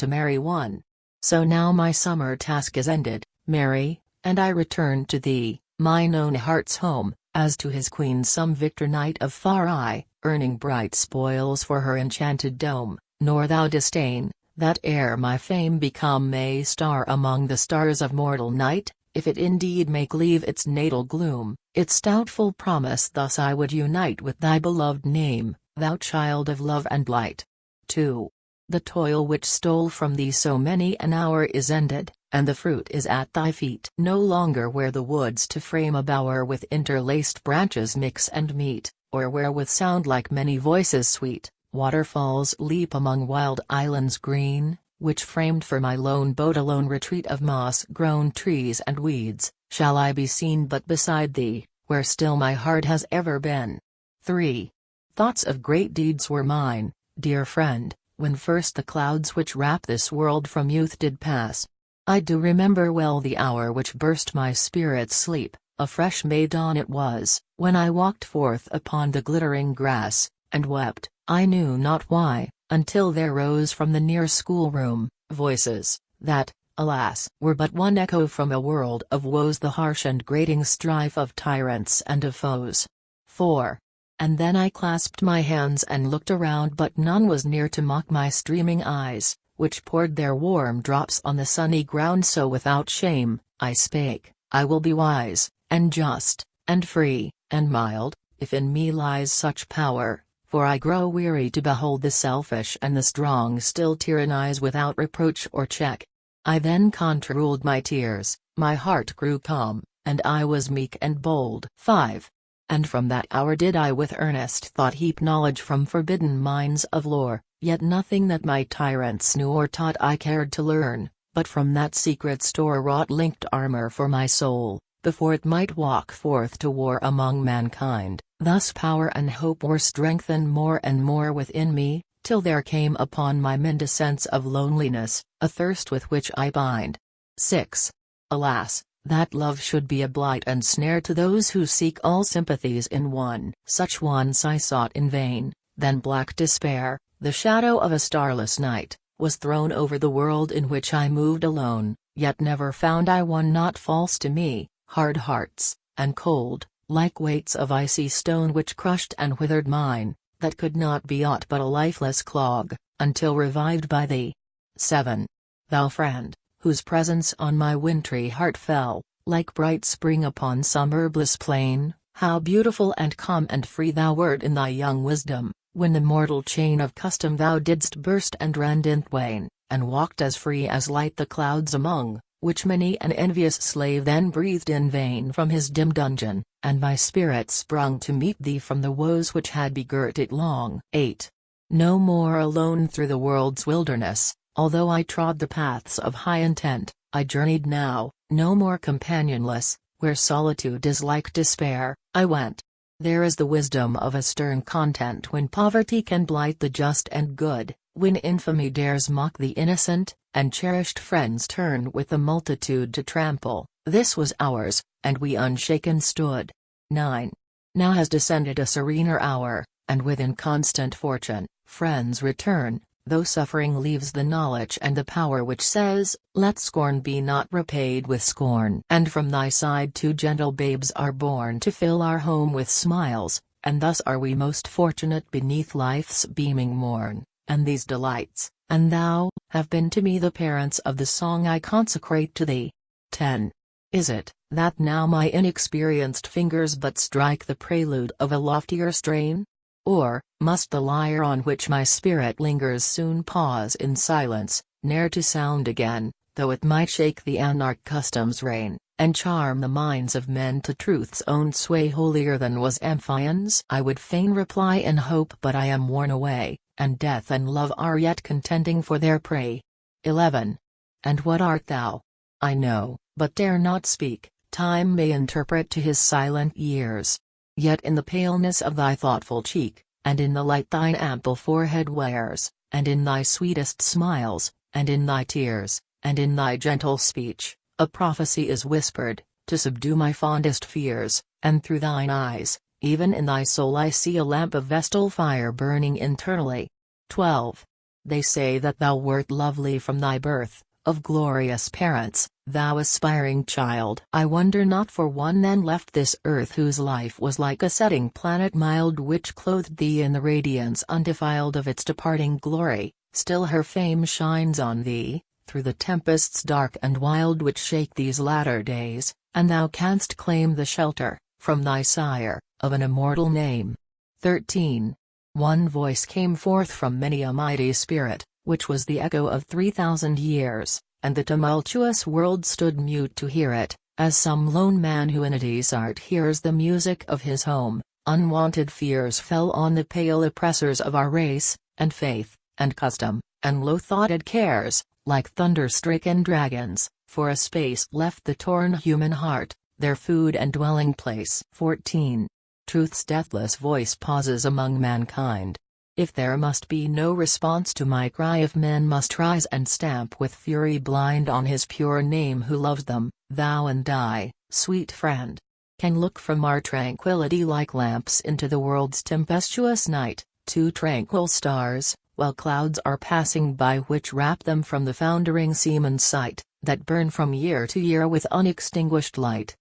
to marry one. So now my summer task is ended, Mary, and I return to thee, mine own heart's home, as to his queen some victor knight of far eye, earning bright spoils for her enchanted dome, nor thou disdain, that ere my fame become a star among the stars of mortal night, if it indeed make leave its natal gloom, its doubtful promise thus I would unite with thy beloved name, thou child of love and light. 2. The toil which stole from thee so many an hour is ended, and the fruit is at thy feet. No longer where the woods to frame a bower with interlaced branches mix and meet, or where with sound like many voices sweet, waterfalls leap among wild islands green, which framed for my lone boat a lone retreat of moss-grown trees and weeds, shall I be seen but beside thee, where still my heart has ever been. 3. Thoughts of great deeds were mine, dear friend, when first the clouds which wrap this world from youth did pass. I do remember well the hour which burst my spirit's sleep, a fresh May dawn it was, when I walked forth upon the glittering grass, and wept, I knew not why, until there rose from the near schoolroom, voices, that, alas, were but one echo from a world of woes, the harsh and grating strife of tyrants and of foes. 4. And then I clasped my hands and looked around, but none was near to mock my streaming eyes, which poured their warm drops on the sunny ground. So without shame, I spake, I will be wise, and just, and free, and mild, if in me lies such power, for I grow weary to behold the selfish and the strong still tyrannize without reproach or check. I then controlled my tears, my heart grew calm, and I was meek and bold. 5. And from that hour did I with earnest thought heap knowledge from forbidden mines of lore, yet nothing that my tyrants knew or taught I cared to learn, but from that secret store wrought linked armor for my soul, before it might walk forth to war among mankind. Thus power and hope were strengthened more and more within me, till there came upon my mind a sense of loneliness, a thirst with which I bind. 6. Alas, that love should be a blight and snare to those who seek all sympathies in one. Such once I sought in vain, then black despair, the shadow of a starless night, was thrown over the world in which I moved alone, yet never found I one not false to me, hard hearts, and cold, like weights of icy stone which crushed and withered mine, that could not be aught but a lifeless clog, until revived by thee. 7. Thou friend, whose presence on my wintry heart fell, like bright spring upon some herbless plain, how beautiful and calm and free thou wert in thy young wisdom, when the mortal chain of custom thou didst burst and rend in twain, and walked as free as light the clouds among, which many an envious slave then breathed in vain from his dim dungeon, and my spirit sprung to meet thee from the woes which had begirt it long. 8. No more alone through the world's wilderness, although I trod the paths of high intent, I journeyed now, no more companionless, where solitude is like despair, I went. There is the wisdom of a stern content when poverty can blight the just and good, when infamy dares mock the innocent, and cherished friends turn with the multitude to trample. This was ours, and we unshaken stood. 9. Now has descended a serener hour, and with inconstant fortune, friends return, though suffering leaves the knowledge and the power which says, let scorn be not repaid with scorn. And from thy side 2 gentle babes are born to fill our home with smiles, and thus are we most fortunate beneath life's beaming morn, and these delights, and thou, have been to me the parents of the song I consecrate to thee. 10. Is it, that now my inexperienced fingers but strike the prelude of a loftier strain? Or, must the lyre on which my spirit lingers soon pause in silence, ne'er to sound again, though it might shake the anarch custom's reign, and charm the minds of men to truth's own sway holier than was Amphion's? I would fain reply in hope, but I am worn away, and death and love are yet contending for their prey. 11. And what art thou? I know, but dare not speak. Time may interpret to his silent years. Yet in the paleness of thy thoughtful cheek, and in the light thine ample forehead wears, and in thy sweetest smiles, and in thy tears, and in thy gentle speech, a prophecy is whispered, to subdue my fondest fears, and through thine eyes, even in thy soul I see a lamp of vestal fire burning internally. 12. They say that thou wert lovely from thy birth, of glorious parents, thou aspiring child. I wonder not, for one then left this earth whose life was like a setting planet mild, which clothed thee in the radiance undefiled of its departing glory. Still her fame shines on thee, through the tempests dark and wild which shake these latter days, and thou canst claim the shelter, from thy sire, of an immortal name. 13. One voice came forth from many a mighty spirit, which was the echo of 3,000 years, and the tumultuous world stood mute to hear it, as some lone man who in a desert hears the music of his home. Unwonted fears fell on the pale oppressors of our race, and faith, and custom, and low-thoughted cares, like thunder-stricken dragons, for a space left the torn human heart, their food and dwelling place. 14. Truth's deathless voice pauses among mankind. If there must be no response to my cry, if men must rise and stamp with fury blind on his pure name who loves them, thou and I, sweet friend, can look from our tranquility like lamps into the world's tempestuous night, two tranquil stars, while clouds are passing by which wrap them from the foundering seaman's sight, that burn from year to year with unextinguished light.